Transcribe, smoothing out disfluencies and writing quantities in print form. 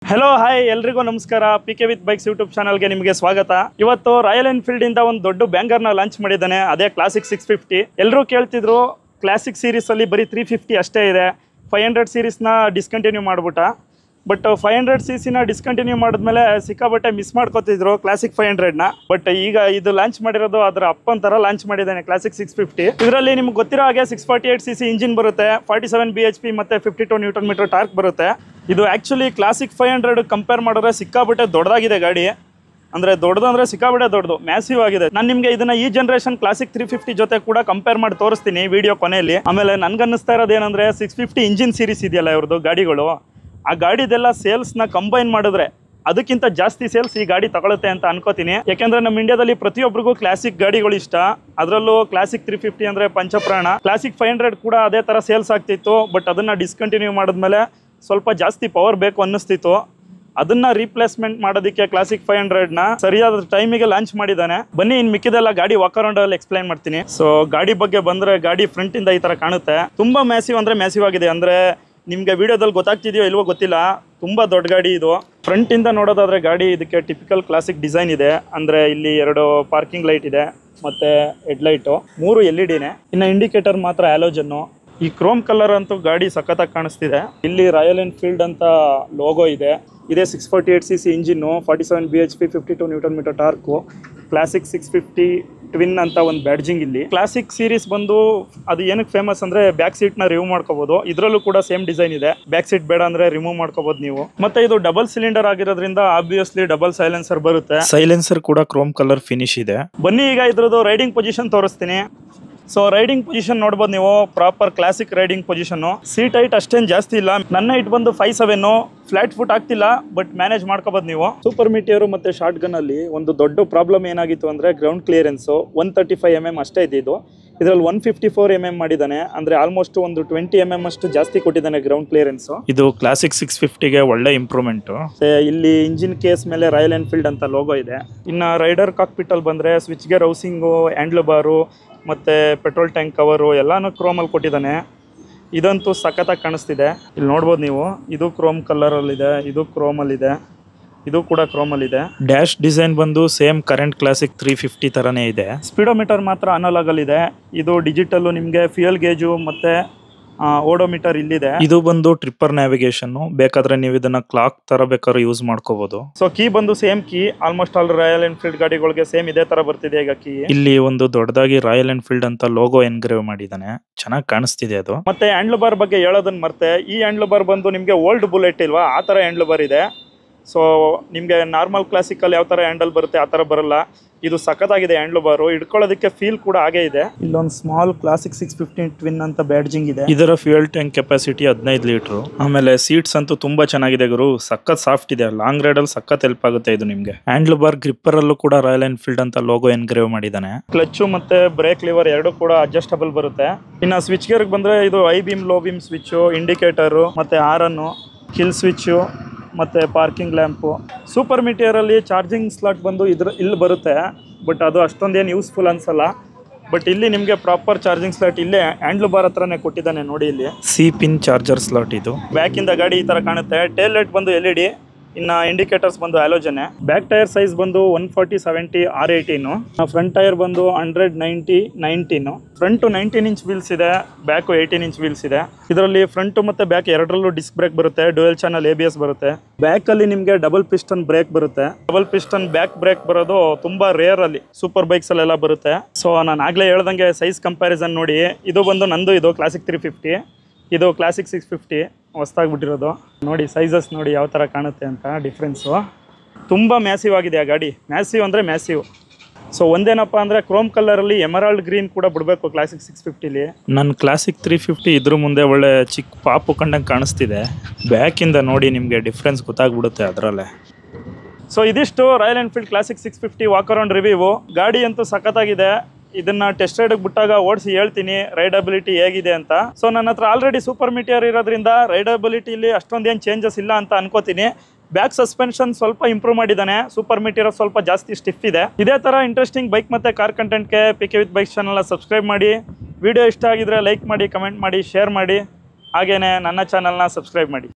Hello hi ಎಲ್ರಿಗೂ ನಮಸ್ಕಾರ. PK with bikes YouTube ಚಾನಲ್ಗೆ ನಿಮಗೆ ಸ್ವಾಗತ. ಇವತ್ತು ರಾಯಲ್ ಎನ್ಫೀಲ್ಡ್ ಇಂದ ಒಂದು ದೊಡ್ಡ ಬ್ಯಾಂಗರ್ನ ಲಾಂಚ್ ಮಾಡಿದ್ದಾನೆ, ಅದೇ ಕ್ಲಾಸಿಕ್ 650. ಎಲ್ಲರೂ ಕೇಳ್ತಿದ್ರು ಕ್ಲಾಸಿಕ್ ಸೀರೀಸ್ ಅಲ್ಲಿ ಬರೀ 350 ಅಷ್ಟೇ ಇದೆ, 500 ಸೀರೀಸ್ನ ಡಿಸ್ಕಂಟಿನ್ಯೂ ಮಾಡ್ಬಿಟ್ಟ. ಬಟ್ 500cc ಡಿಸ್ಕಂಟಿನ್ಯೂ ಮಾಡಿದ್ಮೇಲೆ ಸಿಕ್ಕಾಬಟ್ಟೆ ಮಿಸ್ ಮಾಡ್ಕೋತಿದ್ರು ಕ್ಲಾಸಿಕ್ 500ನ. ಬಟ್ ಈಗ ಇದು ಲಾಂಚ್ ಮಾಡಿರೋದು ಅದರ ಅಪ್ಪನ್ ತರ ಲಾಂಚ್ ಮಾಡಿದ್ದಾನೆ ಕ್ಲಾಸಿಕ್ 650. ಇದರಲ್ಲಿ ನಿಮ್ಗೆ ಗೊತ್ತಿರೋ ಹಾಗೆ 648cc ಇಂಜಿನ್ ಬರುತ್ತೆ, 47 bhp ಮತ್ತೆ 52 Nm ಟಾರ್ಕ್ ಬರುತ್ತೆ. ಇದು ಆ್ಯಕ್ಚುಲಿ ಕ್ಲಾಸಿಕ್ 500 ಕಂಪೇರ್ ಮಾಡಿದ್ರೆ ಸಿಕ್ಕಾಬಟ್ಟೆ ದೊಡ್ಡದಾಗಿದೆ ಗಾಡಿ. ಅಂದರೆ ದೊಡ್ಡದಂದ್ರೆ ಸಿಕ್ಕಾಬಟ್ಟೆ ದೊಡ್ಡದು, ಮ್ಯಾಸಿವ್ ಆಗಿದೆ. ನಾನು ನಿಮಗೆ ಇದನ್ನ ಈ ಜನರೇಷನ್ ಕ್ಲಾಸಿಕ್ 350 ಜೊತೆ ಕೂಡ ಕಂಪೇರ್ ಮಾಡಿ ತೋರಿಸ್ತೀನಿ ವಿಡಿಯೋ ಕೊನೆಯಲ್ಲಿ. ಆಮೇಲೆ ನನ್ಗನ್ನಿಸ್ತಾ ಇರೋದು ಏನಂದರೆ 650 ಇಂಜಿನ್ ಸೀರೀಸ್ ಇದೆಯಲ್ಲ ಇವ್ರದ್ದು ಗಾಡಿಗಳು, ಆ ಗಾಡಿದೆಲ್ಲ ಸೇಲ್ಸ್ನ ಕಂಬೈನ್ ಮಾಡಿದ್ರೆ ಅದಕ್ಕಿಂತ ಜಾಸ್ತಿ ಸೇಲ್ಸ್ ಈ ಗಾಡಿ ತಗೊಳುತ್ತೆ ಅಂತ ಅನ್ಕೋತೀನಿ. ಯಾಕೆಂದ್ರೆ ನಮ್ಮ ಇಂಡಿಯಾದಲ್ಲಿ ಪ್ರತಿಯೊಬ್ಬರಿಗೂ ಕ್ಲಾಸಿಕ್ ಗಾಡಿಗಳು ಇಷ್ಟ, ಅದರಲ್ಲೂ ಕ್ಲಾಸಿಕ್ 350 ಅಂದರೆ ಪಂಚಪ್ರಾಣ. ಕ್ಲಾಸಿಕ್ 500 ಕೂಡ ಅದೇ ಥರ ಸೇಲ್ಸ್ ಆಗ್ತಿತ್ತು, ಬಟ್ ಅದನ್ನು ಡಿಸ್ಕಂಟಿನ್ಯೂ ಮಾಡಿದ್ಮೇಲೆ ಸ್ವಲ್ಪ ಜಾಸ್ತಿ ಪವರ್ ಬೇಕು ಅನ್ನಿಸ್ತಿತ್ತು. ಅದನ್ನ ರೀಪ್ಲೇಸ್ಮೆಂಟ್ ಮಾಡೋದಕ್ಕೆ ಕ್ಲಾಸಿಕ್ 500ನ ಸರಿಯಾದ ಟೈಮಿಗೆ ಲಾಂಚ್ ಮಾಡಿದ್ದಾನೆ. ಬನ್ನಿ ಇನ್ನು ಮಿಕ್ಕಿದೆಲ್ಲ ಗಾಡಿ ವಾಕ್ ಅರೌಂಡ್ ಅಲ್ಲಿ ಎಕ್ಸ್ಪ್ಲೈನ್ ಮಾಡ್ತೀನಿ. ಸೊ ಗಾಡಿ ಬಗ್ಗೆ ಬಂದರೆ ಗಾಡಿ ಫ್ರಂಟ್ ಇಂದ ಈ ಥರ ಕಾಣುತ್ತೆ. ತುಂಬ ಮ್ಯಾಸಿವ್ ಅಂದರೆ ಮ್ಯಾಸಿವ್ ಆಗಿದೆ. ಅಂದರೆ ನಿಮಗೆ ವಿಡಿಯೋದಲ್ಲಿ ಗೊತ್ತಾಗ್ತಿದೆಯೋ ಇಲ್ವೋ ಗೊತ್ತಿಲ್ಲ, ತುಂಬ ದೊಡ್ಡ ಗಾಡಿ ಇದು. ಫ್ರಂಟ್ ಇಂದ ನೋಡೋದಾದ್ರೆ ಗಾಡಿ ಇದಕ್ಕೆ ಟಿಪಿಕಲ್ ಕ್ಲಾಸಿಕ್ ಡಿಸೈನ್ ಇದೆ. ಅಂದರೆ ಇಲ್ಲಿ 2 ಪಾರ್ಕಿಂಗ್ ಲೈಟ್ ಇದೆ, ಮತ್ತೆ ಹೆಡ್ಲೈಟು, 3 LED-ನೇ. ಇನ್ನು ಇಂಡಿಕೇಟರ್ ಮಾತ್ರ ಹ್ಯಾಲೋಜನ್ನು. ಈ ಕ್ರೋಮ್ ಕಲರ್ ಅಂತೂ ಗಾಡಿ ಸಖತ್ತಾಗಿ ಕಾಣಿಸ್ತಿದೆ. ಇಲ್ಲಿ ರಾಯಲ್ ಎನ್ಫೀಲ್ಡ್ ಅಂತ ಲೋಗೋ ಇದೆ. ಇದೇ 648cc engine, 47 bhp 52 Nm torque, classic 650 twin ಅಂತ ಒಂದು ಬ್ಯಾಡ್ಜಿಂಗ್. ಇಲ್ಲಿ ಕ್ಲಾಸಿಕ್ ಸೀರೀಸ್ ಬಂದು ಅದು ಏನಕ್ಕೆ ಫೇಮಸ್ ಅಂದ್ರೆ ಬ್ಯಾಕ್ ಸೀಟ್ ನ ರಿಮೂವ್ ಮಾಡ್ಕೋಬಹುದು. ಇದರಲ್ಲೂ ಕೂಡ ಸೇಮ್ ಡಿಸೈನ್ ಇದೆ, ಬ್ಯಾಕ್ ಸೀಟ್ ಬೇಡ ಅಂದ್ರೆ ರಿಮೂವ್ ಮಾಡ್ಕೋಬಹುದು ನೀವು. ಮತ್ತೆ ಇದು ಡಬಲ್ ಸಿಲಿಂಡರ್ ಆಗಿರೋದ್ರಿಂದ ಆಬ್ವಿಯಸ್ಲಿ ಡಬಲ್ ಸೈಲೆನ್ಸರ್ ಬರುತ್ತೆ. ಸೈಲೆನ್ಸರ್ ಕೂಡ ಕ್ರೋಮ್ ಕಲರ್ ಫಿನಿಶ್ ಇದೆ. ಬನ್ನಿ ಈಗ ಇದ್ರದ್ದು ರೈಡಿಂಗ್ ಪೊಸಿಷನ್ ತೋರಿಸ್ತೀನಿ. ಸೊ ರೈಡಿಂಗ್ ಪೊಸಿಷನ್ ನೋಡ್ಬೋದು ನೀವು, proper classic riding position. Seat height ಅಷ್ಟೇನು ಜಾಸ್ತಿ ಇಲ್ಲ, ನನ್ನ ಹೈಟ್ ಬಂದು 5'7", ಫ್ಲಾಟ್ ಫುಟ್ ಆಗ್ತಿಲ್ಲ, ಬಟ್ ಮ್ಯಾನೇಜ್ ಮಾಡ್ಕೋಬೋದು ನೀವು. ಸೂಪರ್ ಮೀಟಿಯರ್ ಮತ್ತೆ ಶಾರ್ಟ್ ಗನ್ ಅಲ್ಲಿ ಒಂದು ದೊಡ್ಡ ಪ್ರಾಬ್ಲಮ್ ಏನಾಗಿತ್ತು ಅಂದ್ರೆ ಗ್ರೌಂಡ್ ಕ್ಲಿಯರೆನ್ಸ್ 135 mm ಅಷ್ಟೇ ಇದ್ದಿದ್ದು. ಇದರಲ್ಲಿ 154 mm ಮಾಡಿದ್ದಾನೆ, ಅಂದ್ರೆ ಆಲ್ಮೋಸ್ಟ್ ಒಂದು 20 mm ಅಷ್ಟು ಜಾಸ್ತಿ ಕೊಟ್ಟಿದ್ದಾನೆ ಗ್ರೌಂಡ್ ಕ್ಲಿಯರೆನ್ಸ್. ಇದು ಕ್ಲಾಸಿಕ್ 650ಗೆ ಒಳ್ಳೆ ಇಂಪ್ರೂವ್ಮೆಂಟ್. ಇಲ್ಲಿ ಇಂಜಿನ್ ಕೇಸ್ ಮೇಲೆ ರಾಯಲ್ ಎನ್ಫೀಲ್ಡ್ ಅಂತ ಲೋಗೋ ಇದೆ. ಇನ್ನು ರೈಡರ್ ಕಾಕ್ಪಿಟ್ ಅಲ್ಲಿ ಬಂದ್ರೆ ಸ್ವಿಚ್ ಗೇರ್ ಹೌಸಿಂಗು, ಹ್ಯಾಂಡ್ಲ್ ಬಾರು ಮತ್ತೆ ಪೆಟ್ರೋಲ್ ಟ್ಯಾಂಕ್ ಕವರು ಎಲ್ಲಾನು ಕ್ರೋಮಲ್ಲಿ ಕೊಟ್ಟಿದ್ದಾನೆ. ಇದಂತೂ ಸಖತ್ತಾಗಿ ಕಾಣಿಸ್ತಿದೆ. ಇಲ್ಲಿ ನೋಡ್ಬೋದು ನೀವು, ಇದು ಕ್ರೋಮ್ ಕಲರಲ್ಲಿದೆ, ಇದು ಕ್ರೋಮಲ್ಲಿದೆ, ಇದು ಕೂಡ ಕ್ರೋಮಲ್ಲಿದೆ. ಡ್ಯಾಶ್ ಡಿಸೈನ್ ಬಂದು ಸೇಮ್ ಕರೆಂಟ್ ಕ್ಲಾಸಿಕ್ 350 ತರನೇ ಇದೆ. ಸ್ಪೀಡೋಮೀಟರ್ ಮಾತ್ರ ಅನಲಾಗ್ ಅಲ್ಲಿ ಇದೆ. ಇದು ಡಿಜಿಟಲ್, ನಿಮಗೆ ಫ್ಯೂಯಲ್ ಗೇಜು ಮತ್ತೆ ಓಡೋಮೀಟರ್ ಇಲ್ಲಿದೆ. ಇದು ಬಂದು ಟ್ರಿಪ್ಪರ್ ನ್ಯಾವಿಗೇಷನ್, ಬೇಕಾದ್ರೆ ನೀವು ಇದನ್ನ ಕ್ಲಾಕ್ ತರ ಬೇಕಾದ್ರೆ ಯೂಸ್ ಮಾಡ್ಕೋಬಹುದು. ಸೊ ಕೀ ಬಂದು same key, almost all Royal Enfield ಗಾಡಿಗಳಿಗೆ ಸೇಮ್ ಇದೇ ತರ ಬರ್ತಿದೆ ಈಗ ಕೀ. ಇಲ್ಲಿ ಒಂದು ದೊಡ್ಡದಾಗಿ ರಾಯಲ್ ಎನ್ಫೀಲ್ಡ್ ಅಂತ ಲೋಗೋ ಎನ್ಗ್ರೇವ್ ಮಾಡಿದಾನೆ, ಚೆನ್ನಾಗಿ ಕಾಣಿಸ್ತಿದೆ ಅದು. ಮತ್ತೆ ಹ್ಯಾಂಡ್ಲ್ ಬಾರ್ ಬಗ್ಗೆ ಹೇಳೋದನ್ನ ಮರ್ತೆ, ಈ ಹ್ಯಾಂಡ್ಲ್ ಬಾರ್ ಬಂದು ನಿಮ್ಗೆ ಓಲ್ಡ್ ಬುಲೆಟ್ ಇಲ್ವಾ ಆ ತರ ಹ್ಯಾಂಡ್ಲ್ ಬಾರ್ ಇದೆ. ಸೊ ನಿಮಗೆ ನಾರ್ಮಲ್ ಕ್ಲಾಸಿಕಲ್ಲಿ ಯಾವ ಥರ ಹ್ಯಾಂಡಲ್ ಬರುತ್ತೆ ಆ ಥರ ಬರಲ್ಲ. ಇದು ಸಖತ್ತಾಗಿದೆ ಹ್ಯಾಂಡ್ಲ್ ಬಾರು, ಹಿಡ್ಕೊಳ್ಳೋದಕ್ಕೆ ಫೀಲ್ ಕೂಡ ಹಾಗೆ ಇದೆ. ಇಲ್ಲೊಂದು ಸ್ಮಾಲ್ ಕ್ಲಾಸಿಕ್ 650 ಟ್ವಿನ್ ಅಂತ ಬ್ಯಾಡ್ಜಿಂಗ್ ಇದೆ. ಇದರ ಫ್ಯೂಯಲ್ ಟ್ಯಾಂಕ್ ಕೆಪಾಸಿಟಿ 15 ಲೀಟರ್. ಆಮೇಲೆ ಸೀಟ್ಸ್ ಅಂತೂ ತುಂಬಾ ಚೆನ್ನಾಗಿದೆ ಗುರು, ಸಖತ್ ಸಾಫ್ಟ್ ಇದೆ. ಲಾಂಗ್ ರೈಡ್ ಅಲ್ಲಿ ಸಖತ್ ಹೆಲ್ಪ್ ಆಗುತ್ತೆ ಇದು ನಿಮ್ಗೆ. ಹ್ಯಾಂಡ್ಲ್ ಬಾರ್ ಗ್ರಿಪ್ಪರ್ ಅಲ್ಲೂ ಕೂಡ ರಾಯಲ್ ಎನ್ಫೀಲ್ಡ್ ಅಂತ ಲೋಗೋ ಎನ್ಗ್ರೇವ್ ಮಾಡಿದ್ದಾನೆ. ಕ್ಲಚ್ ಮತ್ತೆ ಬ್ರೇಕ್ ಲಿವರ್ ಎರಡು ಕೂಡ ಅಡ್ಜಸ್ಟಬಲ್ ಬರುತ್ತೆ. ಇನ್ನು ಸ್ವಿಚ್ ಗೇರ್ ಬಂದ್ರೆ ಇದು I beam, low beam switch, indicator ಮತ್ತೆ ಹಾರನ್ನು, ಕಿಲ್ ಸ್ವಿಚ್ ಮತ್ತೆ ಪಾರ್ಕಿಂಗ್ ಲ್ಯಾಂಪು. ಸೂಪರ್ ಮೀಟಿಯರ್ ಅಲ್ಲಿ ಚಾರ್ಜಿಂಗ್ ಸ್ಲಾಟ್ ಬಂದು ಇಲ್ಲಿ ಬರುತ್ತೆ, ಬಟ್ ಅದು ಅಷ್ಟೊಂದೇನು ಯೂಸ್ಫುಲ್ ಅನ್ಸಲ್ಲ. ಬಟ್ ಇಲ್ಲಿ ನಿಮಗೆ ಪ್ರಾಪರ್ ಚಾರ್ಜಿಂಗ್ ಸ್ಲಾಟ್ ಇಲ್ಲೇ ಹ್ಯಾಂಡ್ಲ್ ಬಾರ್ ಹತ್ರನೇ ಕೊಟ್ಟಿದ್ದಾನೆ ನೋಡಿ. ಇಲ್ಲಿ ಸಿ ಪಿನ್ ಚಾರ್ಜರ್ ಸ್ಲಾಟ್. ಇದು ಬ್ಯಾಕ್ ಇಂದ ಗಾಡಿ ಈ ತರ ಕಾಣುತ್ತೆ. ಟೇಲ್ ಲೈಟ್ ಬಂದು LED, ಇನ್ನ ಇಂಡಿಕೇಟರ್ಸ್ ಬಂದು ಹ್ಯಾಲೋಜನ್. ಬ್ಯಾಕ್ ಟೈರ್ ಸೈಜ್ ಬಂದು 140/70 R18. ಫ್ರಂಟ್ ಟೈರ್ ಬಂದು 100/90/19. ಫ್ರಂಟ್ 19 ಇಂಚ್ ವೀಲ್ಸ್ ಇದೆ, ಬ್ಯಾಕ್ 18 ಇಂಚ್ ವೀಲ್ಸ್ ಇದೆ. ಇದರಲ್ಲಿ ಫ್ರಂಟ್ ಮತ್ತೆ ಬ್ಯಾಕ್ ಎರಡರಲ್ಲೂ ಡಿಸ್ಕ್ ಬ್ರೇಕ್ ಬರುತ್ತೆ, ಡ್ಯುಯಲ್ ಚಾನಲ್ ABS ಬರುತ್ತೆ. ಬ್ಯಾಕ್ ಅಲ್ಲಿ ನಿಮಗೆ ಡಬಲ್ ಪಿಸ್ಟನ್ ಬ್ರೇಕ್ ಬರುತ್ತೆ. ಡಬಲ್ ಪಿಸ್ಟನ್ ಬ್ಯಾಕ್ ಬ್ರೇಕ್ ಬರೋದು ತುಂಬಾ ರೇರ್ ಅಲ್ಲಿ, ಸೂಪರ್ ಬೈಕ್ಸ್ ಅಲ್ಲೆಲ್ಲ ಬರುತ್ತೆ. ಸೊ ನಾನು ಆಗ್ಲೇ ಹೇಳ್ದಂಗೆ ಸೈಜ್ ಕಂಪ್ಯಾರಿಸನ್ ನೋಡಿ. ಇದು ಬಂದು ನಂದು, ಇದು ಕ್ಲಾಸಿಕ್ 350, ಇದು ಕ್ಲಾಸಿಕ್ 650 ಹೊಸ್ದಾಗ್ಬಿಟ್ಟಿರೋದು. ನೋಡಿ ಸೈಜಸ್ ನೋಡಿ ಯಾವ ಥರ ಕಾಣುತ್ತೆ ಅಂತ ಡಿಫ್ರೆನ್ಸು. ತುಂಬ ಮ್ಯಾಸಿವ್ ಆಗಿದೆ ಆ ಗಾಡಿ, ಮ್ಯಾಸಿವ್ ಅಂದರೆ ಮ್ಯಾಸಿವ್. ಸೊ ಒಂದೇನಪ್ಪ ಅಂದರೆ ಕ್ರೋಮ್ ಕಲರಲ್ಲಿ ಎಮರಾಲ್ಡ್ ಗ್ರೀನ್ ಕೂಡ ಬಿಡಬೇಕು ಕ್ಲಾಸಿಕ್ 650ಲಿ. ನನ್ನ ಕ್ಲಾಸಿಕ್ 350 ಇದ್ರ ಮುಂದೆ ಒಳ್ಳೆ ಚಿಕ್ಕ ಪಾಪು ಕಂಡಂಗೆ ಕಾಣಿಸ್ತಿದೆ. ಬ್ಯಾಕಿಂದ ನೋಡಿ ನಿಮಗೆ ಡಿಫ್ರೆನ್ಸ್ ಗೊತ್ತಾಗ್ಬಿಡುತ್ತೆ ಅದರಲ್ಲೇ. ಸೊ ಇದಿಷ್ಟು royal Enfield classic 650 walk around review. ಗಾಡಿ ಅಂತೂ ಸಖತ್ತಾಗಿದೆ. ಇದನ್ನ ಟೆಸ್ಟ್ ರೈಡ್ ಬಿಟ್ಟಾಗ ಓಡಿಸಿ ಹೇಳ್ತೀನಿ ರೈಡಬಿಲಿಟಿ ಹೇಗಿದೆ ಅಂತ. ಸೊ ನನ್ನ ಹತ್ರ ಆಲ್ರೆಡಿ ಸೂಪರ್ ಮೀಟಿಯರ್ ಇರೋದ್ರಿಂದ ರೈಡಬಿಲಿಟಿಲಿ ಅಷ್ಟೊಂದೇನು ಚೇಂಜಸ್ ಇಲ್ಲ ಅಂತ ಅನ್ಕೋತೀನಿ. ಬ್ಯಾಕ್ ಸಸ್ಪೆನ್ಷನ್ ಸ್ವಲ್ಪ ಇಂಪ್ರೂವ್ ಮಾಡಿದ್ದಾನೆ, ಸೂಪರ್ ಮೀಟಿಯರ್ ಸ್ವಲ್ಪ ಜಾಸ್ತಿ ಸ್ಟಿಫ್ ಇದೆ. ಇದೇ ಥರ ಇಂಟ್ರೆಸ್ಟಿಂಗ್ ಬೈಕ್ ಮತ್ತು ಕಾರ್ ಕಂಟೆಂಟ್ಗೆ ಪಿಕೆ ವಿತ್ ಬೈಕ್ಸ್ ಚಾನಲ್ನ ಸಬ್ಸ್ಕ್ರೈಬ್ ಮಾಡಿ. ವಿಡಿಯೋ ಇಷ್ಟ ಆಗಿದ್ರೆ ಲೈಕ್ ಮಾಡಿ, ಕಮೆಂಟ್ ಮಾಡಿ, ಶೇರ್ ಮಾಡಿ. ಹಾಗೇನೆ ನನ್ನ ಚಾನಲ್ನ ಸಬ್ಸ್ಕ್ರೈಬ್ ಮಾಡಿ.